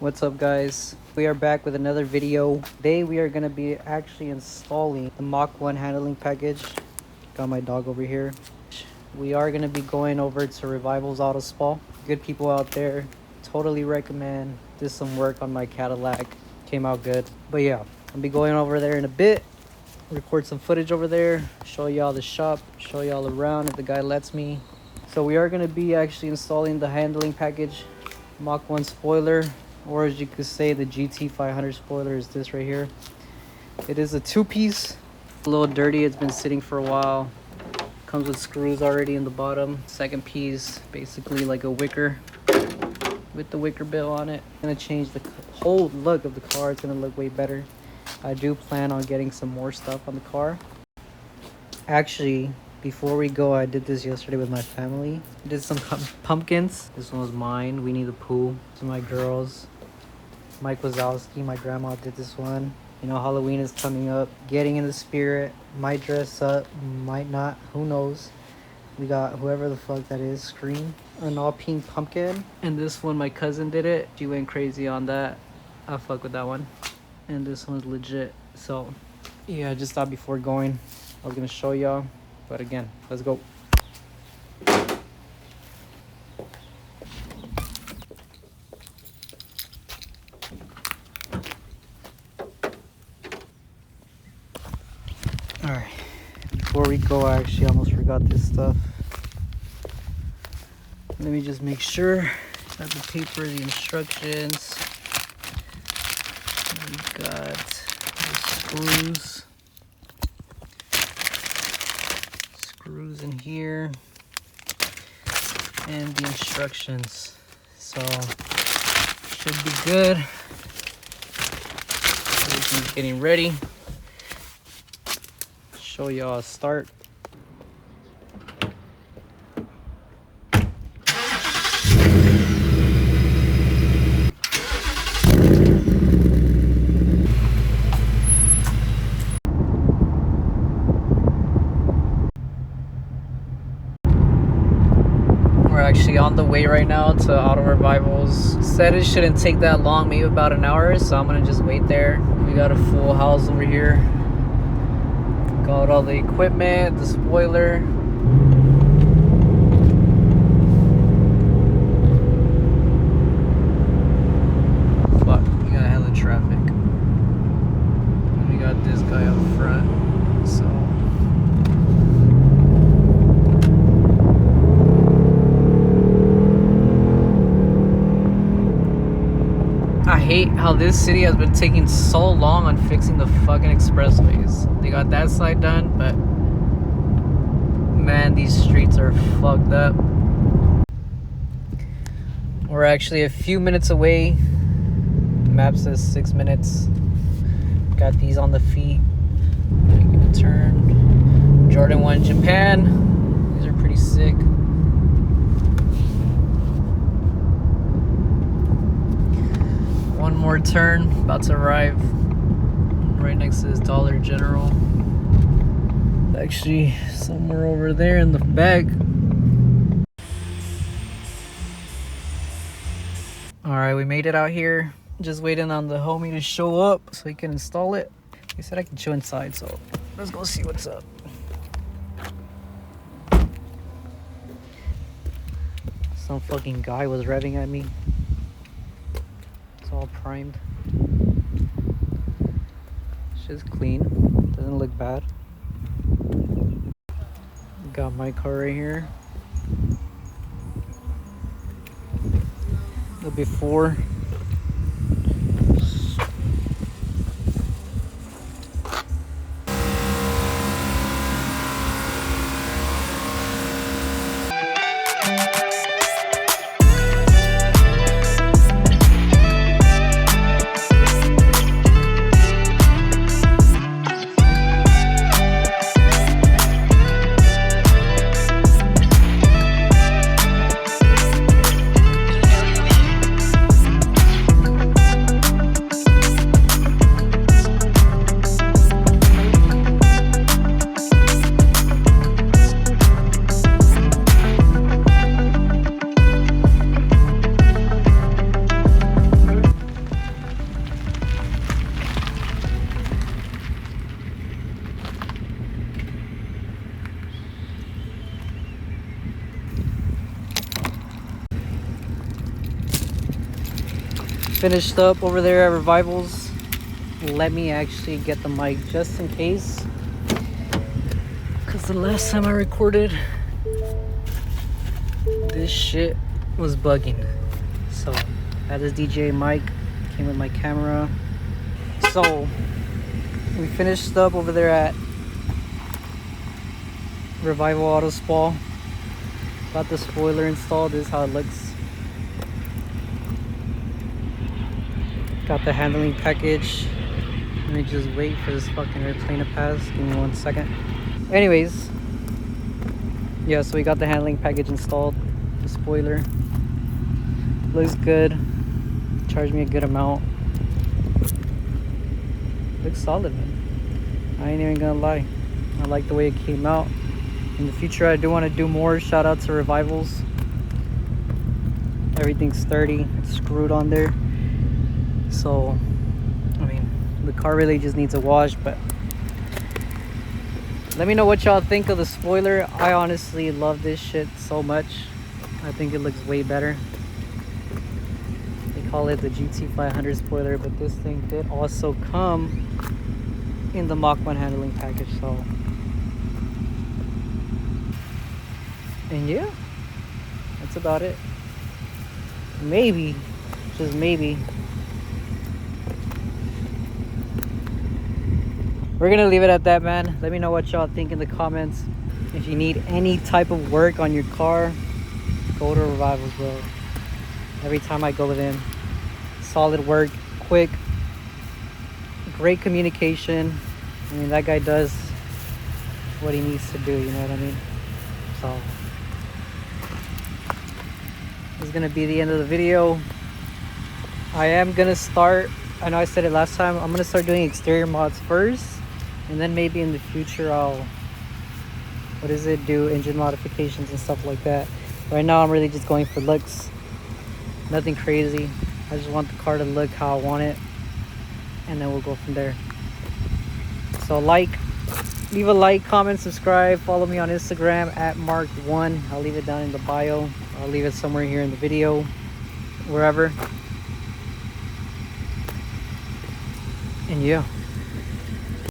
What's up, guys? We are back with another video. Today we are going to be actually installing the Mach 1 handling package. Got my dog over here. We are going to be going over to Revival's Auto Spa. Good people out there. Totally recommend. Did some work on my Cadillac. Came out good. But yeah, I'll be going over there in a bit. Record some footage over there. Show y'all the shop. Show y'all around if the guy lets me. So we are going to be actually installing the handling package. Mach 1 spoiler. Or as you could say, the GT 500 spoiler is this right here. It is a two-piece. A little dirty. It's been sitting for a while. Comes with screws already in the bottom. Second piece, basically like a wicker with the wicker bill on it. Gonna change the whole look of the car. It's gonna look way better. I do plan on getting some more stuff on the car. Actually, before we go, I did this yesterday with my family. Did some pumpkins. This one was mine. Winnie the Pooh. Some of my girls. Mike Wazowski, my grandma, did this one. You know, Halloween is coming up. Getting in the spirit. Might dress up, might not. Who knows? We got whoever the fuck that is, Scream. An all pink pumpkin. And this one, my cousin did it. She went crazy on that. I fuck with that one. And this one's legit. So, yeah, I just thought before going, I was gonna show y'all. But again, let's go. Alright, before we go, I actually almost forgot this stuff. Let me just make sure. Got the paper, the instructions. We got the screws in here, and the instructions. So, should be good. Everything's getting ready. Show y'all a start. We're actually on the way right now to Auto Revivals. Said it shouldn't take that long, maybe about an hour, so I'm gonna just wait there. We got a full house over here. Got all the equipment, the spoiler. Fuck, we got hella traffic. We got this guy up front, so. I hate how this city has been taking so long on fixing the fucking expressways. They got that side done, but man, these streets are fucked up. We're actually a few minutes away. Map says 6 minutes. Got these on the feet. Making a turn. Jordan 1 Japan. These are pretty sick. One more turn, about to arrive right next to this Dollar General. Actually, somewhere over there in the back. Alright, we made it out here. Just waiting on the homie to show up so he can install it. He said I can chill inside, so let's go see what's up. Some fucking guy was revving at me. All primed. Shit's clean. Doesn't look bad. Got my car right here. The before. finished up over there at Revivals. Let me actually get the mic just in case, because the last time I recorded, this shit was bugging. So I had this DJI mic, came with my camera. So we finished up over there at Revival Auto Spa. Got the spoiler installed. This is how it looks. Got the handling package. Let me just wait for this fucking airplane to pass. Give me 1 second. Anyways, yeah, so we got the handling package installed. The spoiler looks good. Charged me a good amount. Looks solid, man. I ain't even gonna lie. I like the way it came out. In the future, I do want to do more. Shout out to Revivals. Everything's sturdy. It's screwed on there. So, I mean, the car really just needs a wash, but let me know what y'all think of the spoiler. I honestly love this shit so much. I think it looks way better. They call it the GT500 spoiler, but this thing did also come in the Mach 1 handling package, so. And yeah, that's about it. Maybe, just maybe, we're gonna leave it at that, man. Let me know what y'all think in the comments. If you need any type of work on your car, go to Revivals, bro. Every time I go with him, solid work, quick, great communication. I mean, that guy does what he needs to do, you know what I mean? So this is gonna be the end of the video. I am gonna start, I know I said it last time, I'm gonna start doing exterior mods first, and then maybe in the future I'll, do engine modifications and stuff like that. Right now I'm really just going for looks, nothing crazy. I just want the car to look how I want it, and then we'll go from there. So leave a like, comment, subscribe, follow me on Instagram at Mark1. I'll leave it down in the bio. I'll leave it somewhere here in the video, wherever. And yeah.